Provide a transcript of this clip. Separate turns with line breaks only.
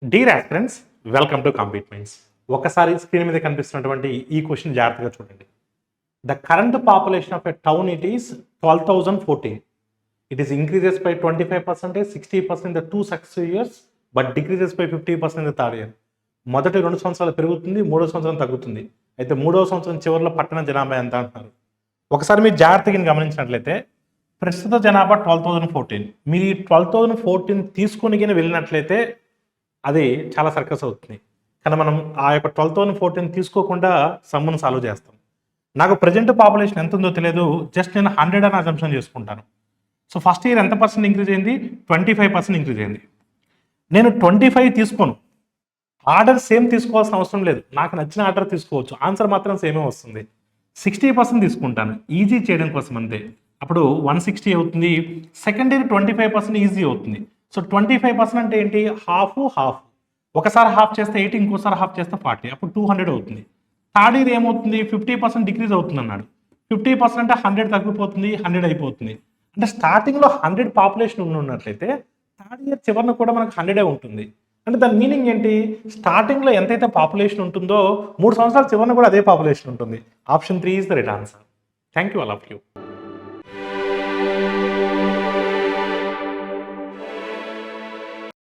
Deere aspirants, welcome to Compete Minds. ఒకసారి screen మీద కనిపిస్తున్నటువంటి ఈ క్వశ్చన్ జాగ్రత్తగా చూడండి. The current population of a town it is 12,014. It is increases by 25%, 60% in the 2 successive years, but decreases by 50% in the third year. మొదటి 2 సంవత్సరాలు పెరుగుతుంది, 3వ సంవత్సరం తగ్గుతుంది. అయితే 3వ సంవత్సరం చివరిలో పట్టణ జనాభా ఎంత అంటున్నారు. ఒకసారి మీరు జాగ్రత్తగా గమనించినట్లయితే ప్రస్తుత జనాభా 12,014. మీరు ఈ 12,014 తీసుకుని వెళ్ళినట్లయితే అది చాలా సర్కస్ అవుతుంది. కానీ మనం ఆ యొక్క 12,014 తీసుకోకుండా సమ్మును సాల్వ్ చేస్తాం. నాకు ప్రజెంట్ పాపులేషన్ ఎంత ఉందో తెలియదు, జస్ట్ నేను 100 అని అజంప్షన్ చేసుకుంటాను. సో ఫస్ట్ ఇయర్ ఎంత పర్సెంట్ ఇంక్రీజ్ అయింది? 25% ఇంక్రీజ్ అయింది. నేను 25 తీసుకోను, ఆర్డర్ సేమ్ తీసుకోవాల్సిన అవసరం లేదు, నాకు నచ్చిన ఆర్డర్ తీసుకోవచ్చు, ఆన్సర్ మాత్రం సేమే వస్తుంది. 60% తీసుకుంటాను ఈజీ చేయడం కోసం అంతే. అప్పుడు 160 అవుతుంది. సెకండ్ ఇయర్ 25% ఈజీ అవుతుంది. సో 25% అంటే ఏంటి? హాఫ్. ఒకసారి హాఫ్ చేస్తే 80, ఇంకోసారి హాఫ్ చేస్తే 40, అప్పుడు 200 అవుతుంది. థర్డ్ ఇయర్ ఏమవుతుంది? 50% డిక్రీజ్ అవుతుంది అన్నాడు. 50% అంటే 100 తగ్గిపోతుంది, 100 అయిపోతుంది. అంటే స్టార్టింగ్లో 100 పాపులేషన్ ఉన్నట్లయితే థర్డ్ ఇయర్ చివరిన కూడా మనకు 100 ఉంటుంది. అంటే దాని మీనింగ్ ఏంటి? స్టార్టింగ్లో ఎంతైతే పాపులేషన్ ఉంటుందో 3 సంవత్సరాల చివరిన కూడా అదే పాపులేషన్ ఉంటుంది. Option 3 is the right answer. Thank you all of you.